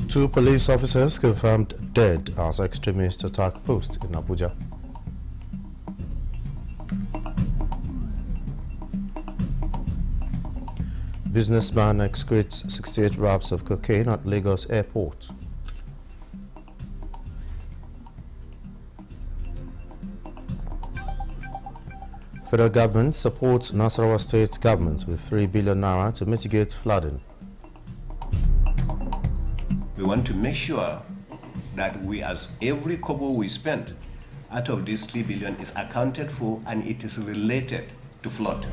Two police officers confirmed dead as extremist attack post in Abuja. Businessman excretes 68 wraps of cocaine at Lagos airport. Federal government supports Nasarawa state government with 3 billion naira to mitigate flooding. We want to make sure that every kobo we spend out of this 3 billion is accounted for and it is related to flood.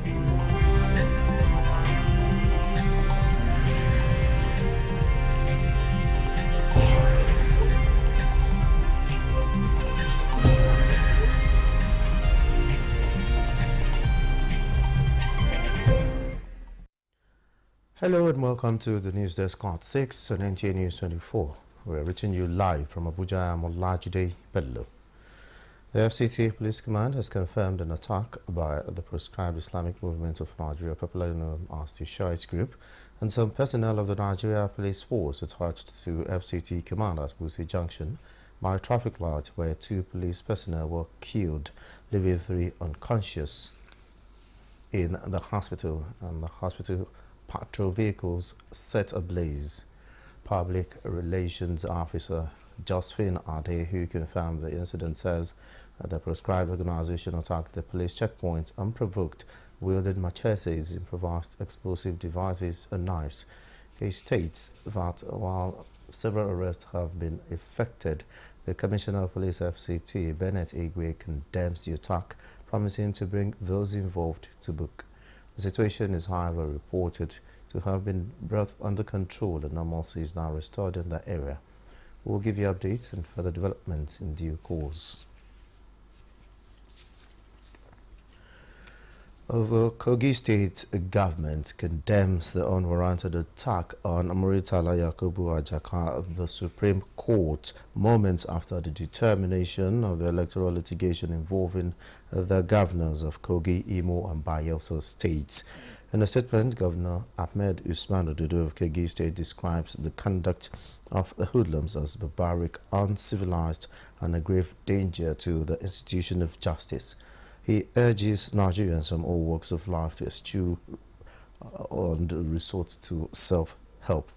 Hello and welcome to the News Desk at 6 on Nta News24. We're reaching you live from Abuja. I'm Olajide Bello. The FCT Police Command has confirmed an attack by the proscribed Islamic Movement of Nigeria, popularly known as the Shiite Group, and some personnel of the Nigeria Police Force attached to FCT Command at Busi Junction by a traffic light where 2 police personnel were killed, leaving 3 unconscious in the hospital, and the hospital patrol vehicles set ablaze. Public Relations Officer Josephine Ade, who confirmed the incident, says the proscribed organization attacked the police checkpoint unprovoked, wielding machetes, improvised explosive devices and knives. He states that while several arrests have been effected, the Commissioner of Police FCT, Bennett Igwe, condemns the attack, promising to bring those involved to book. The situation is, however, reported to have been brought under control and normalcy is now restored in the area. We will give you updates and further developments in due course. The Kogi State government condemns the unwarranted attack on Muritala Yakubu Ajaka of the Supreme Court moments after the determination of the electoral litigation involving the governors of Kogi, Imo and Bayelsa states. In a statement, Governor Ahmed Usman Ododo of Kogi State describes the conduct of the hoodlums as barbaric, uncivilized and a grave danger to the institution of justice. He urges Nigerians from all walks of life to eschew and resort to self-help.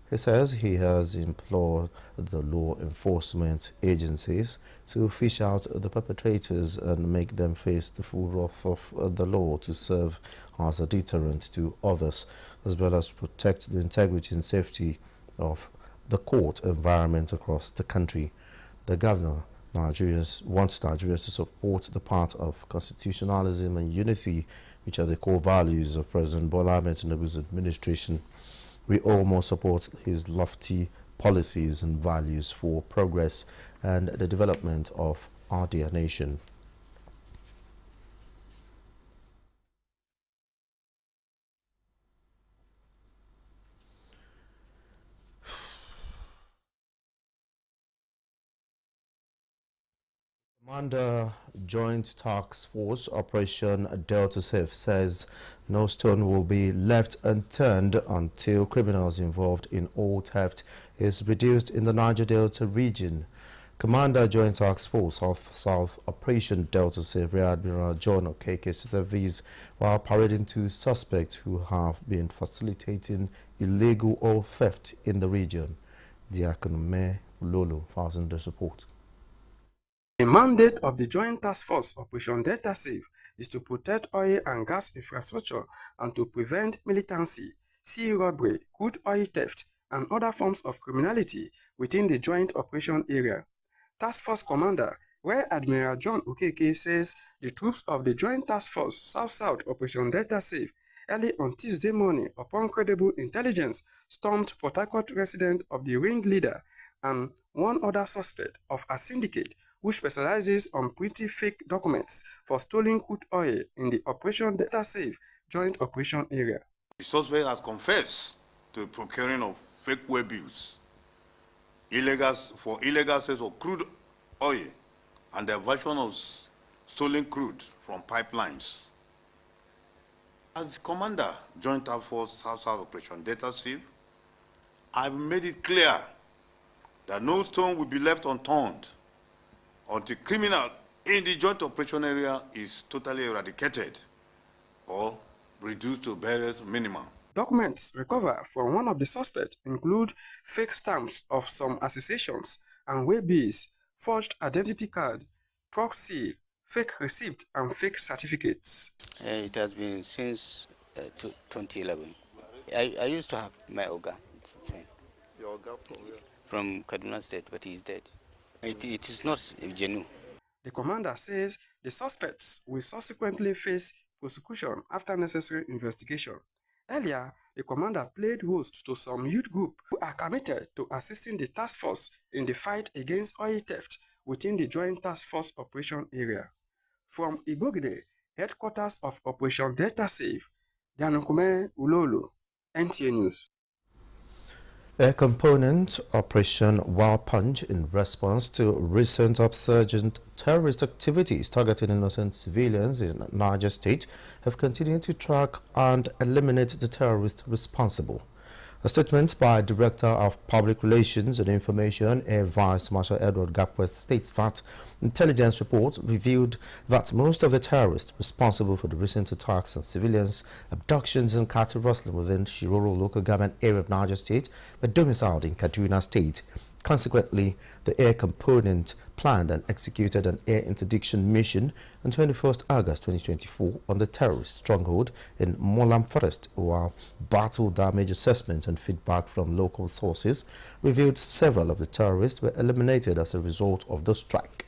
He says he has implored the law enforcement agencies to fish out the perpetrators and make them face the full wrath of the law to serve as a deterrent to others, as well as protect the integrity and safety of the court environment across the country. The governor wants Nigerians to support the part of constitutionalism and unity, which are the core values of President Bola Ahmed Tinubu's administration. We all must support his lofty policies and values for progress and the development of our dear nation. Commander Joint Task Force Operation Delta Safe says no stone will be left unturned until criminals involved in oil theft is reduced in the Niger Delta region. Commander Joint Task Force South Operation Delta Safe Rear Admiral John Okeke said these while parading 2 suspects who have been facilitating illegal oil theft in the region. Diakonome Lolo files in this report. The mandate of the Joint Task Force Operation Delta Safe is to protect oil and gas infrastructure and to prevent militancy, sea robbery, crude oil theft, and other forms of criminality within the joint operation area. Task Force Commander Rear Admiral John Okeke says the troops of the Joint Task Force South-South Operation Delta Safe early on Tuesday morning, upon credible intelligence, stormed Port Harcourt resident of the ringleader and 1 other suspect of a syndicate which specializes on printing fake documents for stolen crude oil in the Operation Delta Safe joint operation area. The suspect has confessed to the procuring of fake well bills, illegal sales of crude oil, and the diversion of stolen crude from pipelines. As Commander, Joint Task Force South-South Operation Delta Safe, I've made it clear that no stone will be left unturned until criminal in the joint operation area is totally eradicated or reduced to barest minimum. Documents recovered from one of the suspects include fake stamps of some associations and waybills, forged identity card, truck seal, fake receipt, and fake certificates. It has been since 2011. I used to have my Oga. Your Oga from where? From Kaduna State, but he's dead. It is not genuine. The commander says the suspects will subsequently face prosecution after necessary investigation. Earlier, the commander played host to some youth group who are committed to assisting the task force in the fight against oil theft within the Joint Task Force Operation area. From Igbogide, headquarters of Operation Delta Save, Danukume Ulolo, Nta News. A component Operation Wild Punch in response to recent upsurgent terrorist activities targeting innocent civilians in Niger State have continued to track and eliminate the terrorists responsible. A statement by Director of Public Relations and Information, Air Vice Marshal Edward Gapweth, states that intelligence reports revealed that most of the terrorists responsible for the recent attacks on civilians, abductions and cattle rustling within Shiroro local government area of Niger State were domiciled in Kaduna State. Consequently, the air component planned and executed an air interdiction mission on 21st August 2024 on the terrorist stronghold in Molam Forest, while battle damage assessment and feedback from local sources revealed several of the terrorists were eliminated as a result of the strike.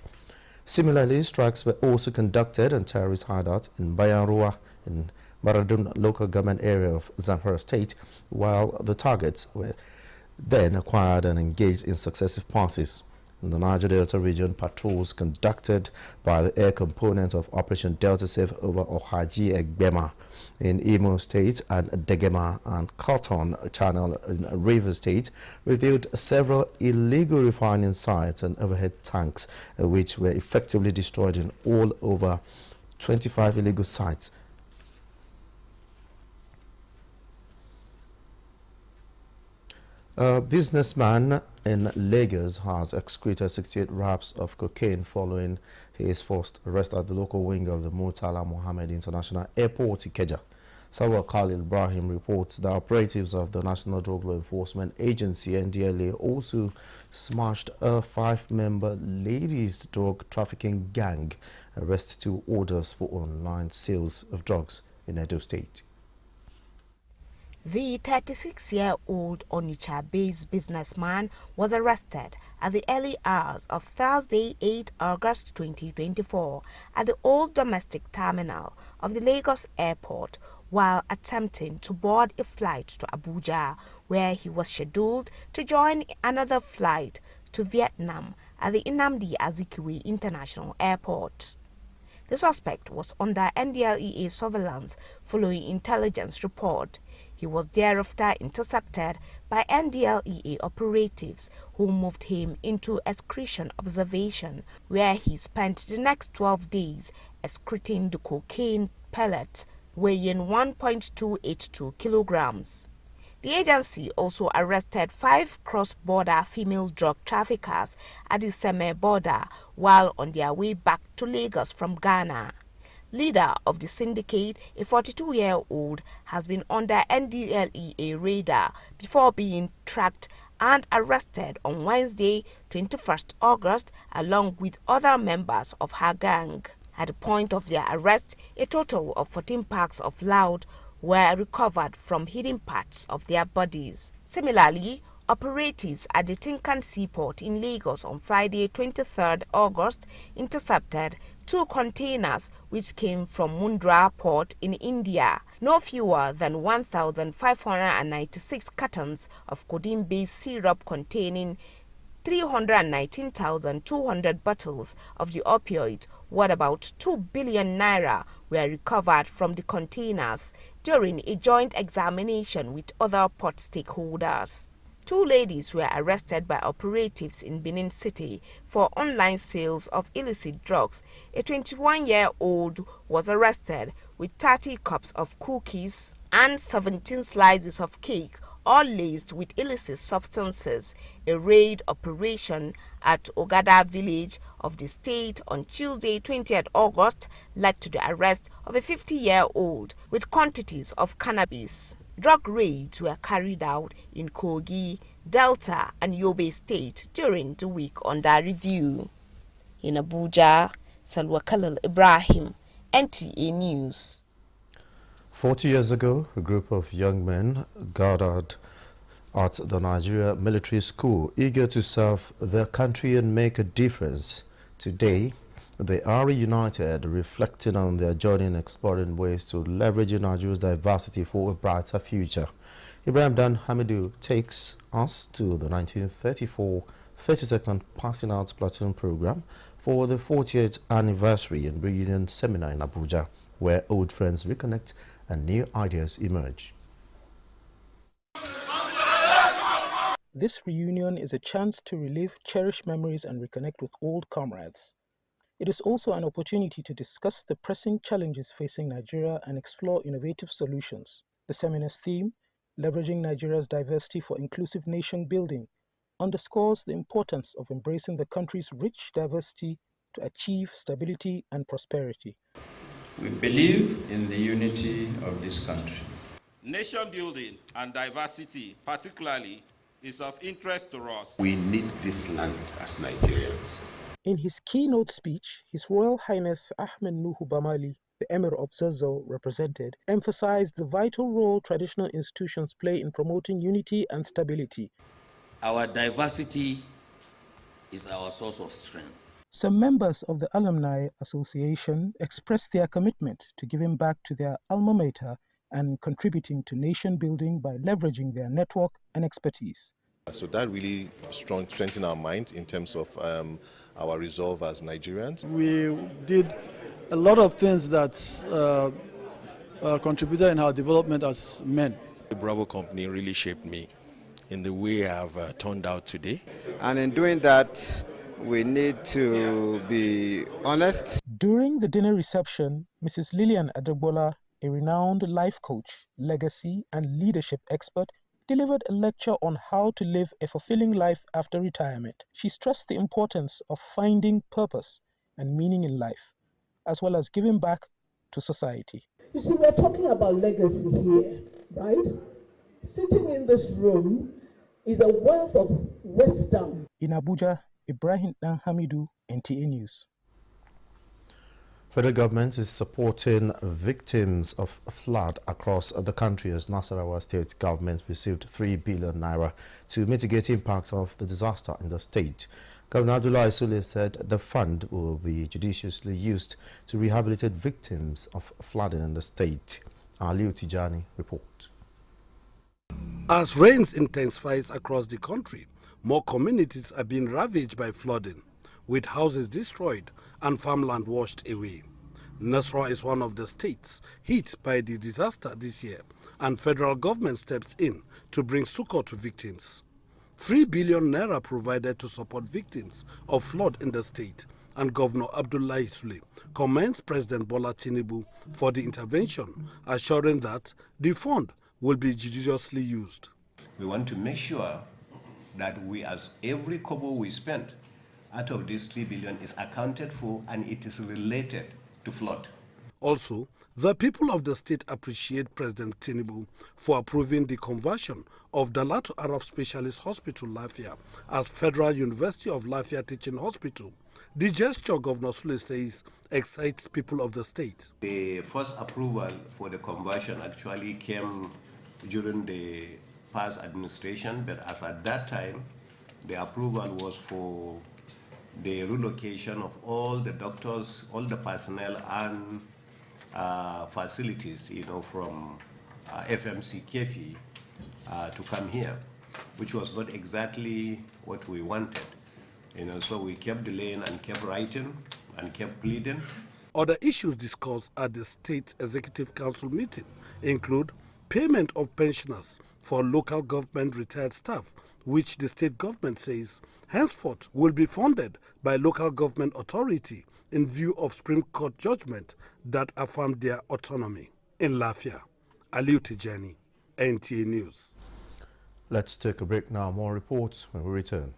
Similarly, strikes were also conducted on terrorist hideouts in Bayanrua in Maradun local government area of Zamfara State, while the targets were then acquired and engaged in successive passes. In the Niger Delta region, patrols conducted by the air component of Operation Delta Safe over Ohaji Egbema in Imo State and Degema and Cotton Channel in Rivers State revealed several illegal refining sites and overhead tanks, which were effectively destroyed in all over 25 illegal sites. A businessman in Lagos has excreted 68 wraps of cocaine following his first arrest at the local wing of the Murtala Mohammed International Airport, Ikeja. Sawa Khalil Ibrahim reports that operatives of the National Drug Law Enforcement Agency (NDLA) also smashed a 5-member ladies' drug trafficking gang, arrested 2 orders for online sales of drugs in Edo State. The 36-year-old Onitsha-based businessman was arrested at the early hours of Thursday, 8 August 2024 at the old domestic terminal of the Lagos airport while attempting to board a flight to Abuja, where he was scheduled to join another flight to Vietnam at the Nnamdi Azikiwe International Airport. The suspect was under NDLEA surveillance following intelligence report. He was thereafter intercepted by NDLEA operatives who moved him into excretion observation, where he spent the next 12 days excreting the cocaine pellets weighing 1.282 kilograms. The agency also arrested 5 cross-border female drug traffickers at the Seme border while on their way back to Lagos from Ghana. Leader of the syndicate, a 42-year-old, has been under NDLEA radar before being tracked and arrested on Wednesday, 21st August, along with other members of her gang. At the point of their arrest, a total of 14 packs of loud were recovered from hidden parts of their bodies. Similarly, operatives at the Tinkan Seaport in Lagos on Friday, 23rd August, intercepted 2 containers which came from Mundra port in India. No fewer than 1,596 cartons of codeine-based syrup containing 319,200 bottles of the opioid, worth about 2 billion naira, were recovered from the containers during a joint examination with other port stakeholders. 2 ladies were arrested by operatives in Benin City for online sales of illicit drugs. A 21-year-old was arrested with 30 cups of cookies and 17 slices of cake, all laced with illicit substances. A raid operation at Ogada village of the state on Tuesday, 20th August, led to the arrest of a 50-year-old with quantities of cannabis. Drug raids were carried out in Kogi, Delta, and Yobe State during the week under review. In Abuja, Salwa Khalil Ibrahim, NTA News. 40 years ago, a group of young men gathered at the Nigeria Military School, eager to serve their country and make a difference. Today, they are reunited, reflecting on their journey and exploring ways to leverage Nigeria's diversity for a brighter future. Ibrahim Dan Hamidou takes us to the 1934 32nd Passing Out Platoon program for the 40th anniversary and reunion seminar in Abuja, where old friends reconnect and new ideas emerge. This reunion is a chance to relive cherished memories and reconnect with old comrades. It is also an opportunity to discuss the pressing challenges facing Nigeria and explore innovative solutions. The seminar's theme, Leveraging Nigeria's Diversity for Inclusive Nation Building, underscores the importance of embracing the country's rich diversity to achieve stability and prosperity. We believe in the unity of this country. Nation building and diversity, particularly, is of interest to us. We need this land as Nigerians. In his keynote speech, His Royal Highness Ahmed Nuhu Bamali, the Emir of Zazzau represented, emphasized the vital role traditional institutions play in promoting unity and stability. Our diversity is our source of strength. Some members of the Alumni Association expressed their commitment to giving back to their alma mater and contributing to nation building by leveraging their network and expertise. So that really strengthened our mind in terms of our resolve as Nigerians. We did a lot of things that contributed in our development as men. The Bravo Company really shaped me in the way I've turned out today. And in doing that, we need to be honest. During the dinner reception, Mrs. Lillian Adebola, a renowned life coach, legacy, and leadership expert, delivered a lecture on how to live a fulfilling life after retirement. She stressed the importance of finding purpose and meaning in life, as well as giving back to society. You see, we're talking about legacy here, right? Sitting in this room is a wealth of wisdom. In Abuja, Ibrahim Dan Hamidou, NTA News. Federal government is supporting victims of flood across the country as Nasarawa state government received 3 billion naira to mitigate impact of the disaster in the state. Governor Abdullahi Sule said the fund will be judiciously used to rehabilitate victims of flooding in the state. Aliu Tijani reports. As rains intensifies across the country, more communities are being ravaged by flooding, with houses destroyed and farmland washed away. Nasarawa is one of the states hit by the disaster this year, and federal government steps in to bring succor to victims. 3 billion naira provided to support victims of flood in the state, and Governor Abdullahi Sule commends President Bola Tinubu for the intervention, assuring that the fund will be judiciously used. We want to make sure that we, as every kobo we spend out of this 3 billion is accounted for and it is related to flood. Also, the people of the state appreciate President Tinubu for approving the conversion of the Lato Arab Specialist Hospital Lafia as Federal University of Lafia Teaching Hospital. The gesture, Governor Sule says, excites people of the state. The first approval for the conversion actually came during the past administration, but as at that time, the approval was for the relocation of all the doctors, all the personnel and facilities, from FMC Kefi to come here, which was not exactly what we wanted. So we kept delaying and kept writing and kept pleading. Other issues discussed at the State Executive Council meeting include payment of pensioners for local government retired staff, which the state government says henceforth will be funded by local government authority in view of Supreme Court judgment that affirmed their autonomy. In Lafia, Aliu Tijani, NTA News. Let's take a break now. More reports when we return.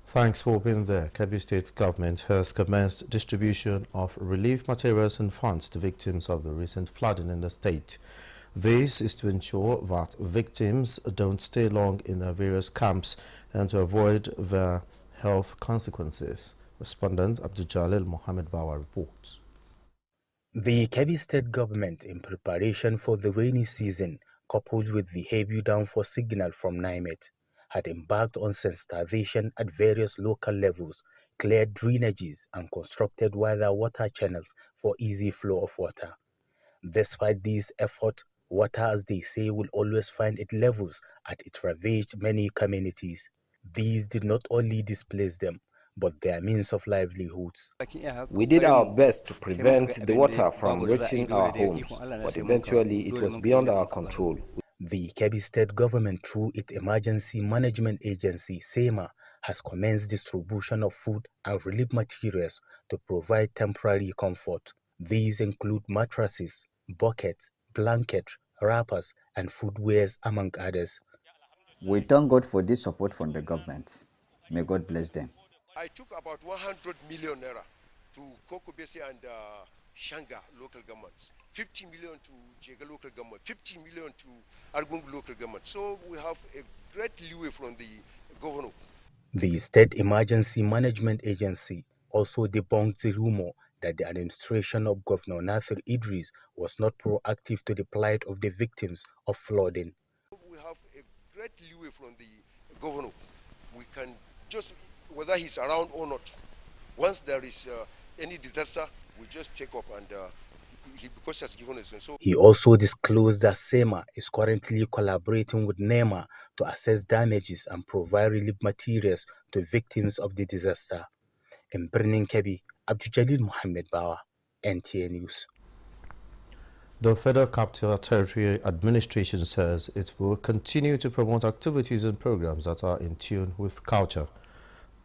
Thanks for being there. Kebbi State government has commenced distribution of relief materials and funds to victims of the recent flooding in the state. This is to ensure that victims don't stay long in their various camps and to avoid their health consequences. Respondent Abdul Mohammed Bawa reports. The Kebbi State government, in preparation for the rainy season, coupled with the heavy downpour signal from NIMET, had embarked on sensitization at various local levels, cleared drainages and constructed wider water channels for easy flow of water. Despite these efforts, water, as they say, will always find its levels as it ravaged many communities. These did not only displace them, but their means of livelihoods. We did our best to prevent the water from reaching our homes, but eventually it was beyond our control. The Kebbi State government, through its emergency management agency, SEMA, has commenced distribution of food and relief materials to provide temporary comfort. These include mattresses, buckets, blankets, wrappers, and footwears, among others. We thank God for this support from the government. May God bless them. I took about 100 million naira to Kokobesi and Shanga local governments, 50 million to Jega local government, 50 million to Argungu local government. So we have a great leeway from the governor. The State Emergency Management Agency also debunked the rumor that the administration of Governor Nasir Idris was not proactive to the plight of the victims of flooding. We have a great leeway from the governor. We can just, whether he's around or not, once there is any disaster, we just take up and because he has given us. So he also disclosed that SEMA is currently collaborating with NEMA to assess damages and provide relief materials to victims of the disaster. In Birnin Kebbi, Abdul Mohammed Bawa, Nta News. The Federal Capital Territory Administration says it will continue to promote activities and programs that are in tune with culture.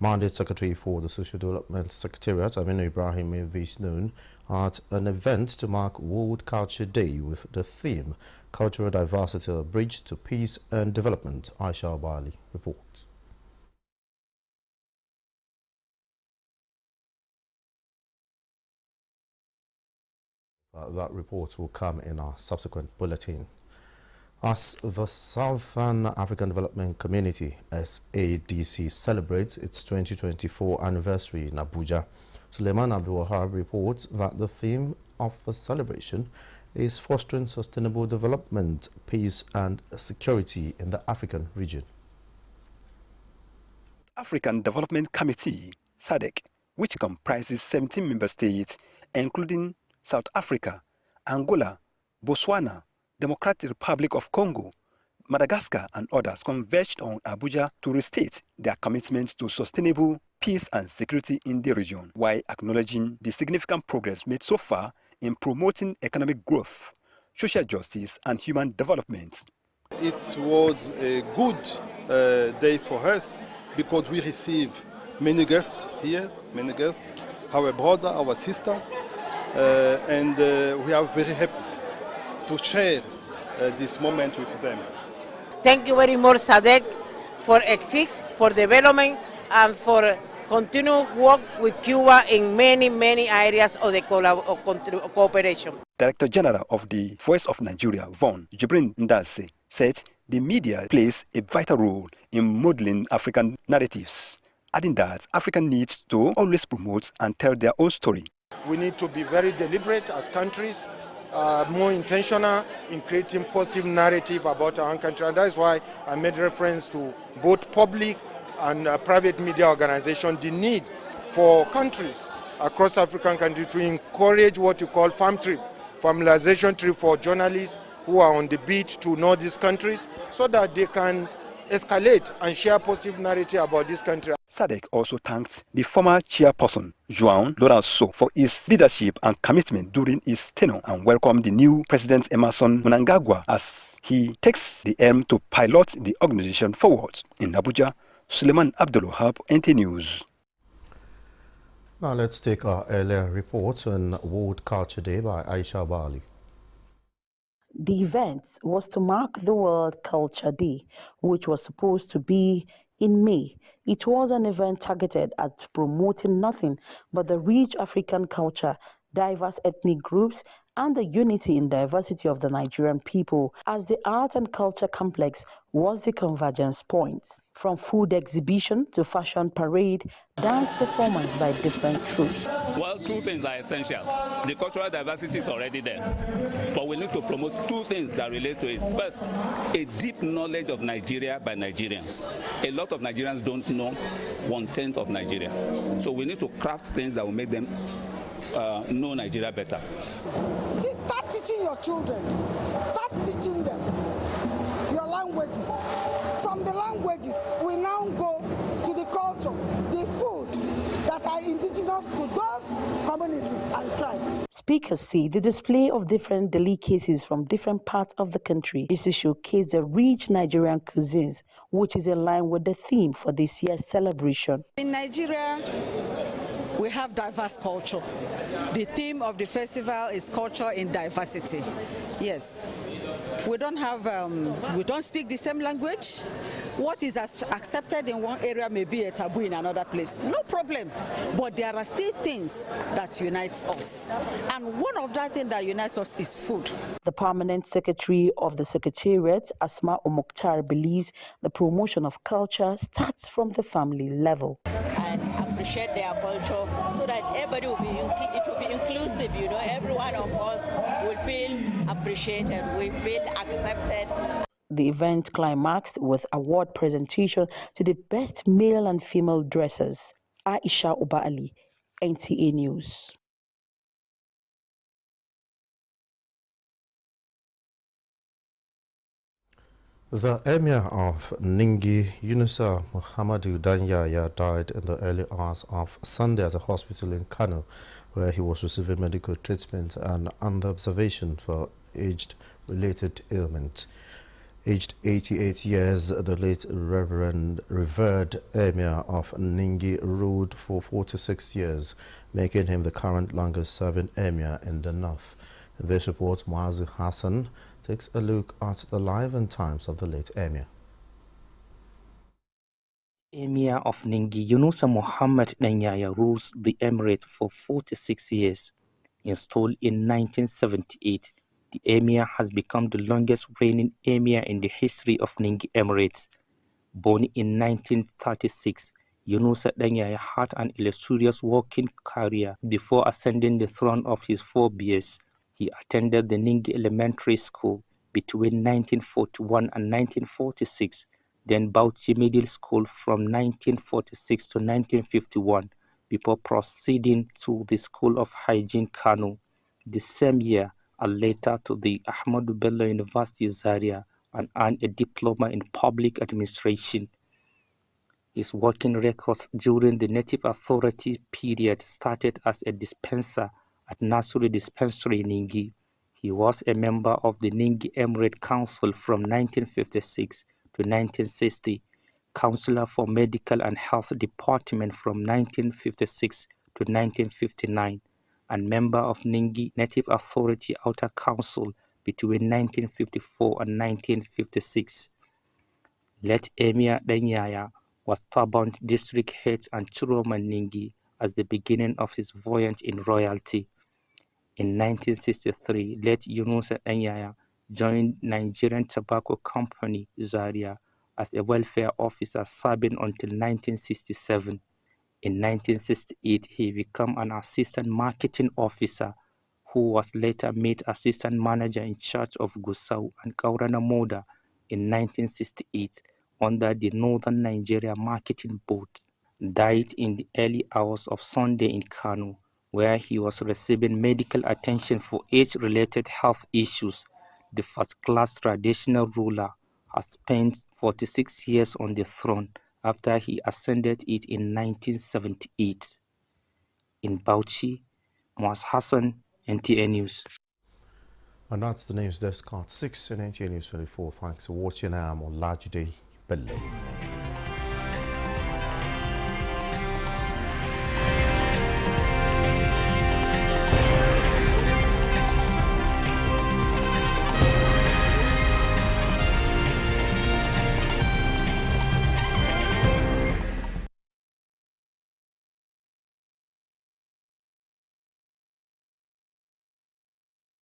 Mandate Secretary for the Social Development Secretariat, Aminu Ibrahim, made this known at an event to mark World Culture Day with the theme Cultural Diversity, a Bridge to Peace and Development. Aisha Bali reports. That report will come in our subsequent bulletin. As the Southern African Development Community, SADC, celebrates its 2024 anniversary in Abuja, Suleiman Abdul-Wahab reports that the theme of the celebration is fostering sustainable development, peace and security in the African region. African Development Committee, SADC, which comprises 17 member states, including South Africa, Angola, Botswana, Democratic Republic of Congo, Madagascar and others, converged on Abuja to restate their commitment to sustainable peace and security in the region, while acknowledging the significant progress made so far in promoting economic growth, social justice and human development. It was a good day for us because we receive many guests here, our brothers, our sisters, and we are very happy to share this moment with them. Thank you very much, SADC, for exist, for development, and for continue work with Cuba in many areas of the cooperation. Director General of the Voice of Nigeria, Von Jibrin Ndase, said the media plays a vital role in modeling African narratives, adding that Africa needs to always promote and tell their own story. We need to be very deliberate as countries, more intentional in creating positive narrative about our own country, and that's why I made reference to both public and private media organizations, the need for countries across African countries to encourage what you call farm trip, familiarization trip for journalists who are on the beat to know these countries so that they can escalate and share positive narrative about this country. SADC also thanked the former chairperson, João Lourenço, for his leadership and commitment during his tenure and welcomed the new President Emerson Mnangagwa as he takes the aim to pilot the organization forward. In Abuja, Suleiman Abdulwahab, Nta News. Now let's take our earlier reports on World Culture Day by Aisha Bali. The event was to mark the World Culture Day, which was supposed to be in May. It was an event targeted at promoting nothing but the rich African culture, diverse ethnic groups, and the unity in diversity of the Nigerian people, as the art and culture complex was the convergence point. From food exhibition to fashion parade, dance performance by different troops. Well, two things are essential. The cultural diversity is already there, but we need to promote two things that relate to it. First, a deep knowledge of Nigeria by Nigerians. A lot of Nigerians don't know 1/10 of Nigeria. So we need to craft things that will make them know Nigeria better. Start teaching your children. Start teaching them your languages. From the languages, we now go to the culture, the food that are indigenous to those communities and tribes. Speakers say the display of different delicacies from different parts of the country is to showcase the rich Nigerian cuisines, which is in line with the theme for this year's celebration. In Nigeria, we have diverse culture. The theme of the festival is culture in diversity. Yes, we don't speak the same language. What is accepted in one area may be a taboo in another place. No problem. But there are still things that unite us. And one of that things that unites us is food. The permanent secretary of the Secretariat, Asma Omoktar, believes the promotion of culture starts from the family level. And appreciate their culture so that everybody will be, it will be inclusive, you know, every one of us will feel appreciated, we feel accepted. The event climaxed with award presentation to the best male and female dressers. Aisha Obaali, NTA News. The Emir of Ningi, Yunusa Muhammadu Danyaya, died in the early hours of Sunday at a hospital in Kano, where he was receiving medical treatment and under observation for age-related ailments. Aged 88 years, the late revered Emir of Ningi ruled for 46 years, making him the current longest-serving Emir in the north. In this report, Muazu Hassan takes a look at the life and times of the late Emir. Emir of Ningi, Yunusa Muhammad Danyaya, rules the emirate for 46 years. Installed in 1978, the Emir has become the longest reigning Emir in the history of Ningi Emirates. Born in 1936, Yunusa Danyaya had an illustrious working career before ascending the throne of his forebears. He attended the Ningi Elementary School between 1941 and 1946, then Bauchi Middle School from 1946 to 1951, before proceeding to the School of Hygiene Kano the same year, and later to the Ahmadu Bello University Zaria, and earned a diploma in public administration. His working records during the Native Authority period started as a dispenser at Nasuri Dispensary in Ningi. He was a member of the Ningi Emirate Council from 1956 to 1960, Councillor for Medical and Health Department from 1956 to 1959, and member of Ningi Native Authority Outer Council between 1954 and 1956. Late Emir Danyaya was Taband district head and Churoman Ningi at the beginning of his voyage in royalty. In 1963, late Yunusa Danyaya joined Nigerian Tobacco Company Zaria as a welfare officer, serving until 1967. In 1968, he became an assistant marketing officer, who was later made assistant manager in charge of Gusau and Kaurana Moda in 1968 under the Northern Nigeria Marketing Board. Died in the early hours of Sunday in Kano where he was receiving medical attention for age-related health issues. The first-class traditional ruler has spent 46 years on the throne after he ascended it in 1978. In Bauchi, Moaz Hassan, Nta News. And that's the news desk at 6 and Nta News 24. Thanks for watching. I'm Olajide Bello.